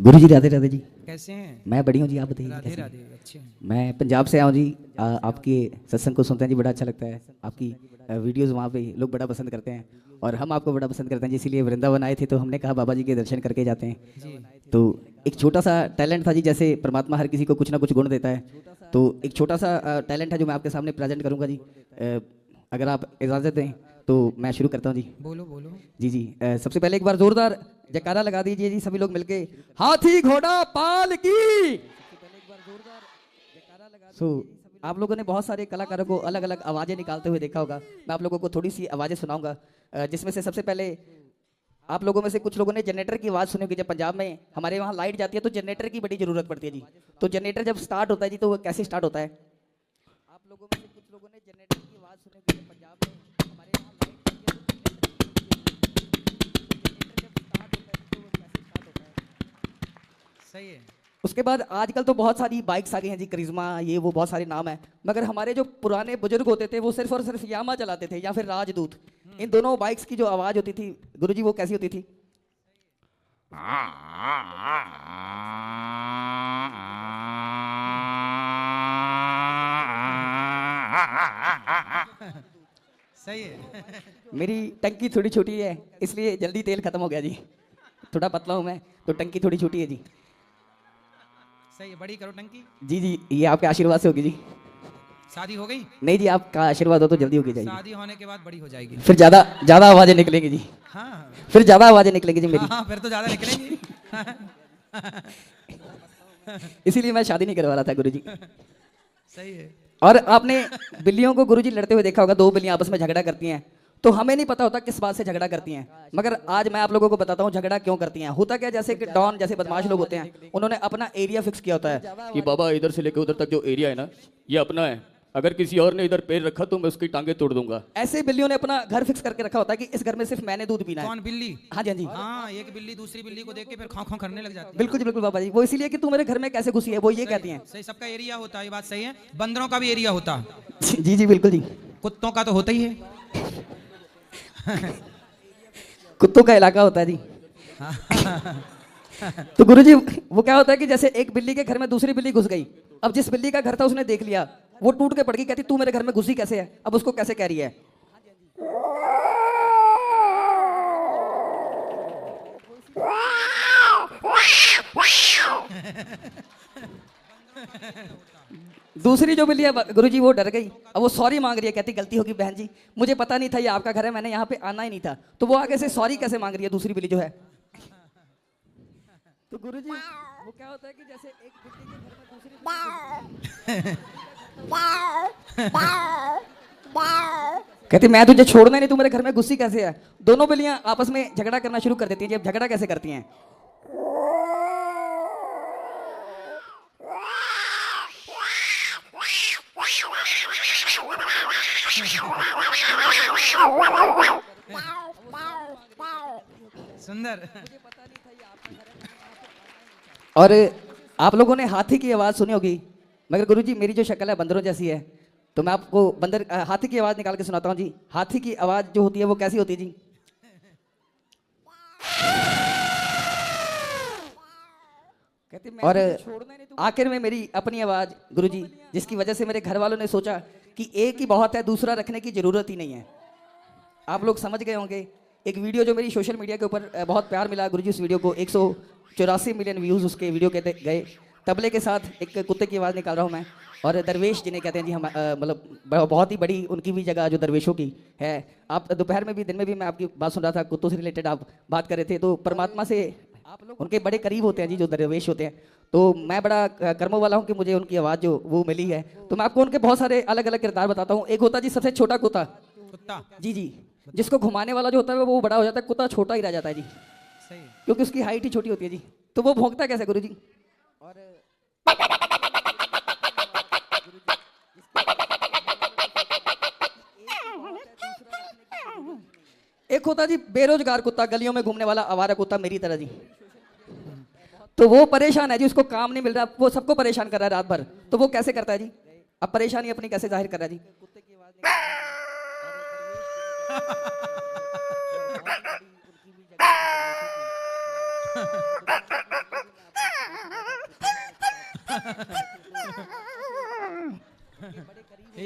गुरु जी राधे राधे जी। कैसे हैं? मैं बढ़िया हूँ जी, आप बताइए राधे कैसे हैं? राधे, अच्छे हैं। मैं पंजाब से आया हूँ जी। आपके सत्संग को सुनते हैं जी, बड़ा अच्छा लगता है। आपकी वीडियोस वहाँ पे लोग बड़ा पसंद करते हैं और हम आपको बड़ा पसंद करते हैं जी, इसीलिए वृंदावन आए थे तो हमने कहा बाबा जी के दर्शन करके जाते हैं। जी तो एक छोटा सा टैलेंट था जी, जैसे परमात्मा हर किसी को कुछ ना कुछ गुण देता है, तो एक छोटा सा टैलेंट है जो मैं आपके सामने प्रेजेंट करूँगा जी। अगर आप इजाज़त दें तो मैं शुरू करता हूँ जी। बोलो बोलो। जी जी। सबसे पहले एक बार जोरदार जयकारा लगा दीजिए जी सभी लोग मिलके, हाथी घोड़ा पाल की। सो आप लोगों ने बहुत सारे कलाकारों को अलग अलग आवाज़ें निकालते हुए देखा होगा। मैं आप लोगों को थोड़ी सी आवाज़ें सुनाऊंगा, जिसमें से सबसे पहले आप लोगों में से कुछ लोगों ने जनरेटर की आवाज़ सुनी होगी। जब पंजाब में हमारे वहाँ लाइट जाती है तो जनरेटर की बड़ी ज़रूरत पड़ती है जी। तो जनरेटर जब स्टार्ट होता है जी तो वो कैसे स्टार्ट होता है? आप लोगों में से कुछ लोगों ने जनरेटर की आवाज़ सुनी होगी। जब पंजाब में हमारे यहाँ लाइट जाती है तो जनरेटर जब स्टार्ट होता है तो वो कैसे स्टार्ट होता है? सही है। उसके बाद आजकल तो बहुत सारी बाइक्स आ गई हैं जी, करिश्मा, ये वो बहुत सारे नाम हैं, मगर हमारे जो पुराने बुजुर्ग होते थे वो सिर्फ और सिर्फ यामा चलाते थे या फिर राजदूत। इन दोनों बाइक्स की जो आवाज़ होती थी गुरुजी, वो कैसी होती थी? सही है। मेरी टंकी थोड़ी छोटी है इसलिए जल्दी तेल खत्म हो गया जी। थोड़ा पतला हूँ मैं तो टंकी थोड़ी छोटी है जी। सही है, बड़ी करो टंकी। जी जी, ये आपके आशीर्वाद से होगी जी। शादी हो गई? नहीं जी, आपका आशीर्वाद हो तो जल्दी होगी जाएगी। शादी होने के बाद बड़ी हो जाएगी। फिर ज़्यादा ज़्यादा आवाज़ें निकलेंगी जी। हाँ फिर ज़्यादा आवाज़ें निकलेंगी जी मेरी। हाँ, फिर तो ज्यादा निकलेंगी। इसीलिए मैं शादी नहीं करवा रहा था गुरुजी। सही है। और आपने बिल्लियों को गुरुजी लड़ते हुए देखा होगा, दो बिल्लियां आपस में झगड़ा करती हैं तो हमें नहीं पता होता किस बात से झगड़ा करती हैं, मगर आज मैं आप लोगों को बताता हूँ झगड़ा क्यों करती हैं। होता क्या, जैसे कि डॉन जैसे बदमाश लोग होते हैं, उन्होंने अपना एरिया फिक्स किया होता है कि बाबा इधर से लेकर उधर तक जो एरिया है ना ये अपना है, अगर किसी और ने इधर पैर रखा तो मैं उसकी टांगे तोड़ दूंगा। ऐसे बिल्लियों ने अपना घर फिक्स करके रखा होता है कि इस घर में सिर्फ मैंने दूध पीना है। कौन, बिल्ली? हाँ जी हाँ जी। हाँ, एक बिल्ली दूसरी बिल्ली को देख के फिर खां खां करने लग जाती है। बिल्कुल जी बिल्कुल बाबा जी, वो इसीलिए कि तू मेरे घर में कैसे घुसी है, वो ये कहती हैं। सही, सबका एरिया होता है, ये बात सही है। बंदरों का भी एरिया होता है। जी जी बिल्कुल जी। कुत्तों का तो होता ही है। कुत्तों का इलाका होता है जी। तो गुरुजी वो क्या होता है कि जैसे एक बिल्ली के घर में दूसरी बिल्ली घुस गई, अब जिस बिल्ली का घर था उसने देख लिया, वो टूट के पड़ गई, कहती तू मेरे घर में घुसी कैसे है, अब उसको कैसे कह रही है? दूसरी जो बिल्ली है गुरुजी वो डर गई, अब वो सॉरी मांग रही है, कहती गलती होगी बहन जी, मुझे पता नहीं था ये आपका घर है, मैंने यहाँ पे आना ही नहीं था। तो वो आगे से सॉरी कैसे मांग रही है दूसरी बिल्ली जो है? तो गुरुजी वो क्या होता है कि जैसे एक बिल्ली के घर में दूसरी कहती मैं तुझे छोड़ना नहीं, तू मेरे घर में घुसी कैसे है? दोनों बिल्लियां आपस में झगड़ा करना शुरू कर देती हैं। जब झगड़ा कैसे करती हैं? सुंदर। और आप लोगों ने हाथी की आवाज़ सुनी होगी, मगर गुरुजी मेरी जो शक्ल है बंदरों जैसी है, तो मैं आपको बंदर हाथी की आवाज़ निकाल के सुनाता हूँ जी। हाथी की आवाज़ जो होती है वो कैसी होती है जी? और आखिर में मेरी अपनी आवाज़ गुरुजी, जिसकी वजह से मेरे घर वालों ने सोचा कि एक ही बहुत है, दूसरा रखने की ज़रूरत ही नहीं है। आप लोग समझ गए होंगे। एक वीडियो जो मेरी सोशल मीडिया के ऊपर बहुत प्यार मिला गुरुजी, उस वीडियो को 184 मिलियन व्यूज़ उसके वीडियो के गए। तबले के साथ एक कुत्ते की आवाज़ निकाल रहा हूँ मैं, और दरवेश जिन्हें कहते हैं जी, हम मतलब बहुत ही बड़ी उनकी भी जगह जो दरवेशों की है। आप दोपहर में भी दिन में भी मैं आपकी बात सुन रहा था, कुत्तों से रिलेटेड आप बात कर रहे थे, तो परमात्मा से आप लोग उनके बड़े करीब होते हैं जी जो दरवेश होते हैं। तो मैं बड़ा कर्मों वाला हूँ कि मुझे उनकी आवाज़ जो वो मिली है। तो मैं आपको उनके बहुत सारे अलग अलग किरदार बताता हूँ। एक होता जी सबसे छोटा कुत्ता, कुत्ता। जी जी, जिसको घुमाने वाला जो होता है वो बड़ा हो जाता है, कुत्ता छोटा ही रह जाता है जी, सही। क्योंकि उसकी हाइट ही छोटी होती है जी। तो वो भौंकता कैसे गुरु जी? और एक होता जी बेरोजगार कुत्ता, गलियों में घूमने वाला आवारा कुत्ता मेरी तरह जी। तो वो परेशान है जी, उसको काम नहीं मिल रहा, वो सबको परेशान कर रहा है रात भर। तो वो कैसे करता है जी? अब परेशानी अपनी कैसे जाहिर कर रहा है जी?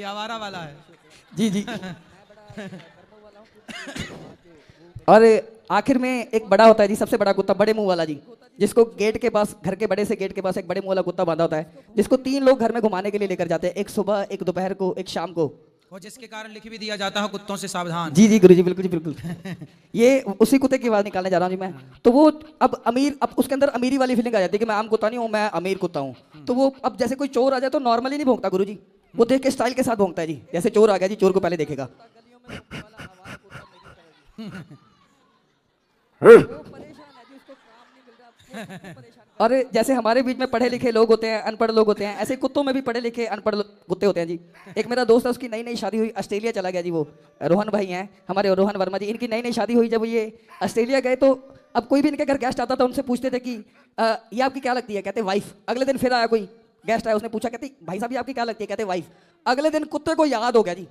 आवारा वाला है। जी जी। और आखिर में एक बड़ा होता है जी, सबसे बड़ा कुत्ता, बड़े मुंह वाला जी, जिसको गेट के पास, घर के बड़े से गेट के पास एक बड़े मुंह वाला कुत्ता बांधा होता है, जिसको 3 लोग घर में घुमाने के लिए लेकर जाते हैं, एक सुबह, एक दोपहर को, एक शाम को। और जिसके कारण लिख भी दिया जाता है कुत्तों से सावधान। जी जी गुरुजी, बिल्कुल जी बिल्कुल। ये उसी कुत्ते की आवाज निकालने जा रहा हूँ जी मैं। तो वो अब अमीर, अब उसके अंदर अमीरी वाली फीलिंग आ जाती है कि मैं आम कुत्ता नहीं हूँ, मैं अमीर कुत्ता हूँ। तो वो अब जैसे कोई चोर आ जाए तो नॉर्मली नहीं भौंकता गुरुजी, वो देख के स्टाइल के साथ भौंकता है जी, जैसे चोर आ गया जी, चोर को पहले देखेगा। और जैसे हमारे बीच में पढ़े लिखे लोग होते हैं, अनपढ़ लोग होते हैं, ऐसे कुत्तों में भी पढ़े लिखे अनपढ़ कुत्ते होते हैं जी। एक मेरा दोस्त है, उसकी नई नई शादी हुई, ऑस्ट्रेलिया चला गया जी, वो रोहन भाई हैं हमारे, रोहन वर्मा जी, इनकी नई नई शादी हुई। जब ये ऑस्ट्रेलिया गए तो अब कोई भी इनके घर गेस्ट आता था, उनसे पूछते थे कि ये आपकी क्या लगती है, कहते वाइफ। अगले दिन फिर आया कोई गेस्ट आया, उसने पूछा, कहते भाई साहब ये आपकी क्या लगती है, कहते वाइफ। अगले दिन कुत्ते को याद हो गया जी।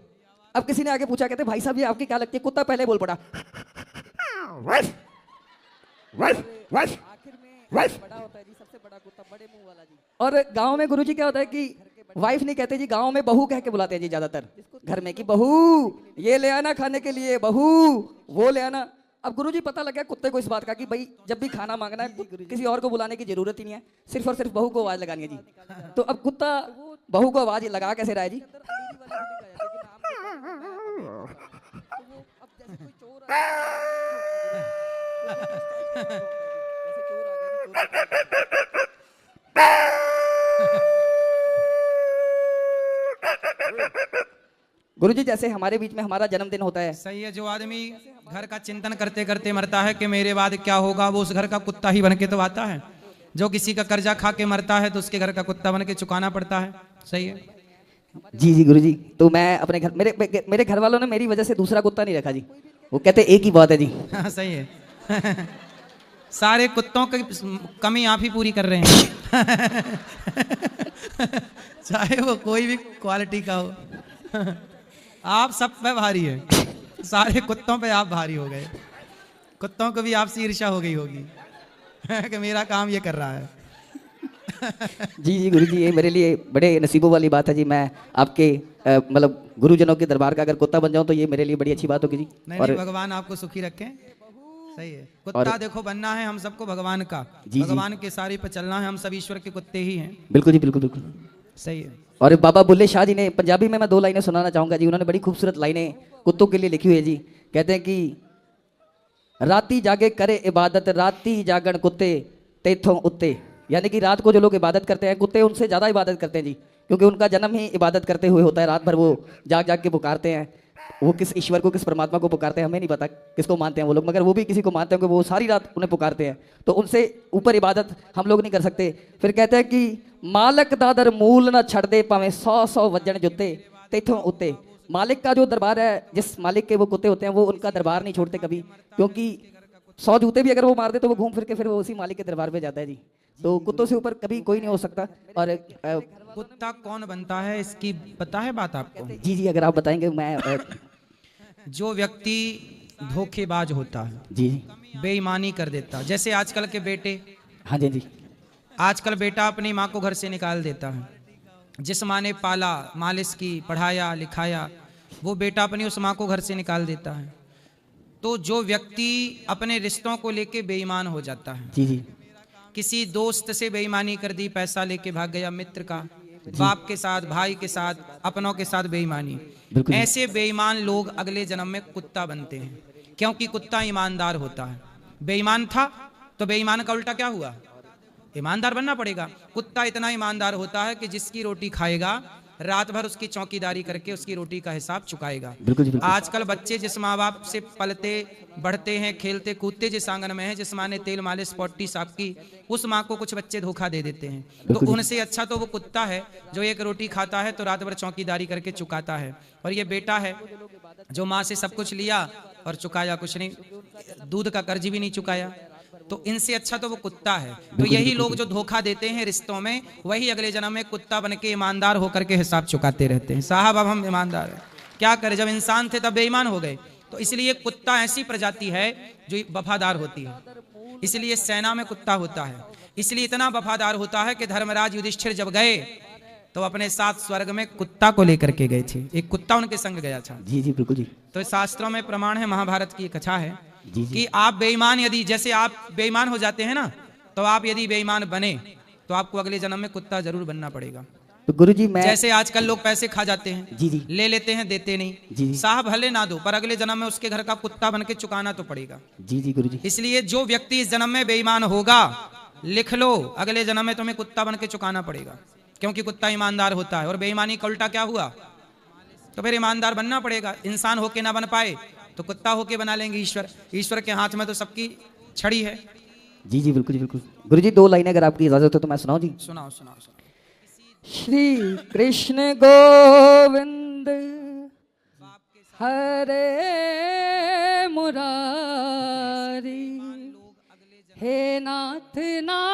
अब किसी ने आगे पूछा, कहते भाई साहब ये आपकी क्या लगती है, कुत्ता पहले बोल पड़ा। बड़ा होता है जी, सबसे बड़ा कुत्ता, बड़े मुंह वाला जी। और गांव में गुरुजी क्या होता है कि वाइफ नहीं कहते जी, गांव में बहू कह के बुलाते हैं जी ज्यादातर घर में, कि बहू ये ले आना खाने के लिए, बहू वो ले आना। अब गुरुजी पता लग गया कुत्ते को इस बात का कि भाई जब भी खाना मांगना है किसी और को बुलाने की जरूरत ही नहीं है, सिर्फ और सिर्फ बहू को आवाज लगानी है जी। तो अब कुत्ता बहू को आवाज लगा कैसे रहा है जी। गुरुजी जैसे हमारे बीच में हमारा जन्मदिन होता है, सही है, जो आदमी घर का चिंतन करते करते मरता है कि मेरे बाद क्या होगा, वो उस घर का कुत्ता ही बन के तो आता है। जो किसी का कर्जा खा के मरता है तो उसके घर का कुत्ता बन के चुकाना पड़ता है। सही है जी जी गुरुजी। तो मैं अपने घर, मेरे घर वालों ने मेरी वजह से दूसरा कुत्ता नहीं रखा जी, वो कहते एक ही बात है जी। हाँ, सही है। सारे कुत्तों की कमी आप ही पूरी कर रहे हैं। चाहे वो कोई भी क्वालिटी का हो। आप सब पे भारी है, सारे कुत्तों पे आप भारी हो गए। कुत्तों को भी आपसे ईर्ष्या हो गई होगी कि मेरा काम ये कर रहा है। जी जी गुरुजी, ये मेरे लिए बड़े नसीबों वाली बात है जी। मैं आपके मतलब गुरुजनों के दरबार का अगर कुत्ता बन जाऊं तो ये मेरे लिए बड़ी अच्छी बात होगी जी। नहीं, भगवान आपको सुखी रखें। सही है, कुत्ता देखो बनना है हम सबको भगवान का, भगवान के सारे पे चलना है, हम सब ईश्वर के कुत्ते ही हैं। बिल्कुल जी, बिल्कुल बिल्कुल सही है। और बाबा बुल्ले शाह जी ने पंजाबी में मैं 2 लाइनें सुनाना चाहूंगा जी, उन्होंने बड़ी खूबसूरत लाइनें कुत्तों के लिए लिखी हुई है जी। कहते हैं कि राती जागे करे इबादत, राती जागण कुत्ते तेथों उत्ते। यानी कि रात को जो लोग इबादत करते हैं, कुत्ते उनसे ज़्यादा इबादत करते हैं जी, क्योंकि उनका जन्म ही इबादत करते हुए होता है। रात भर वो जाग जाग के पुकारते हैं, वो किस ईश्वर को, किस परमात्मा को पुकारते हैं हमें नहीं पता किसको मानते हैं वो लोग, मगर वो भी किसी को मानते हैं कि वो सारी रात उन्हें पुकारते हैं। तो उनसे ऊपर इबादत हम लोग नहीं कर सकते। फिर कहते हैं कि मालक दादर मूल न छड़ दे पावे 100 वजन जुत्ते तेथों उत्ते। मालिक का जो दरबार है, जिस मालिक के वो कुत्ते होते हैं, वो उनका दरबार नहीं छोड़ते कभी, क्योंकि 100 जूते भी अगर वो मार दे तो वो घूम फिर के फिर वो उसी मालिक के दरबार पे जाता है जी। तो कुत्तों से ऊपर कभी कोई नहीं हो सकता। और कुत्ता कौन बनता है इसकी पता है बात आपको? जी जी, अगर आप बताएंगे। मैं जो व्यक्ति धोखेबाज होता है, जी बेईमानी कर देता है, जैसे आजकल के बेटे। हाँ जी जी। आजकल बेटा अपनी माँ को घर से निकाल देता है, जिस माँ ने पाला, मालिश की, पढ़ाया लिखाया, वो बेटा अपनी उस माँ को घर से निकाल देता है। तो जो व्यक्ति अपने रिश्तों को लेके बेईमान हो जाता है, जी जी, किसी दोस्त से बेईमानी कर दी, पैसा लेके भाग गया, मित्र का, बाप के साथ, भाई के साथ, अपनों के साथ बेईमानी, ऐसे बेईमान लोग अगले जन्म में कुत्ता बनते हैं, क्योंकि कुत्ता ईमानदार होता है। बेईमान था तो बेईमान का उल्टा क्या हुआ? ईमानदार बनना पड़ेगा। कुत्ता इतना ईमानदार होता है कि जिसकी रोटी खाएगा रात भर उसकी चौकीदारी करके उसकी रोटी का हिसाब चुकाएगा। आजकल बच्चे जिस माँ बाप से पलते बढ़ते हैं, खेलते कूदते जिस आंगन में है, जिस माँ ने तेल मालिश पॉटी साफ की, उस माँ को कुछ बच्चे धोखा दे देते हैं। तो उनसे अच्छा तो वो कुत्ता है जो एक रोटी खाता है तो रात भर चौकीदारी करके चुकाता है, और ये बेटा है जो माँ से सब कुछ लिया और चुकाया कुछ नहीं, दूध का कर्ज भी नहीं चुकाया। तो इनसे अच्छा तो वो कुत्ता है। तो यही लोग जो धोखा देते हैं रिश्तों में, वही अगले जन्म में कुत्ता बन के ईमानदार होकर के हिसाब चुकाते रहते हैं। साहब अब हम ईमानदार हैं, क्या करें, जब इंसान थे तब बेईमान हो गए। तो इसलिए कुत्ता ऐसी प्रजाति है जो वफादार होती है, इसलिए सेना में कुत्ता होता है। इसलिए इतना वफादार होता है कि धर्मराज युधिष्ठिर जब गए तो अपने साथ स्वर्ग में कुत्ता को लेकर के गए थे, एक कुत्ता उनके संग गया था। जी जी बिल्कुल जी। तो शास्त्रों में प्रमाण है, महाभारत की एक कथा है जी जी। कि आप बेईमान, यदि जैसे आप बेईमान हो जाते हैं ना, तो आप यदि बेईमान बने तो आपको अगले जन्म में कुत्ता जरूर बनना पड़ेगा। तो गुरुजी मैं जैसे आजकल लोग पैसे खा जाते हैं, जी जी ले लेते हैं, देते नहीं, जी जी। साहब भले ना दो, पर अगले जन्म में उसके घर का कुत्ता बन के चुकाना तो पड़ेगा। जी जी गुरुजी। इसलिए जो व्यक्ति इस जन्म में बेईमान होगा, लिख लो, अगले जन्म में तुम्हें कुत्ता बन के चुकाना पड़ेगा, क्योंकि कुत्ता ईमानदार होता है। और बेईमानी का उल्टा क्या हुआ? तो फिर ईमानदार बनना पड़ेगा। इंसान होके ना बन पाए तो कुत्ता होके बना लेंगे ईश्वर। ईश्वर के हाथ में तो सबकी छड़ी है। जी जी बिल्कुल जी बिल्कुल। गुरुजी 2 लाइनें अगर आपकी इजाजत हो तो मैं सुनाऊं जी। सुनाओ सुनाओ सुनाओ। श्री कृष्ण गोविंद हरे मुरारी, हे नाथ ना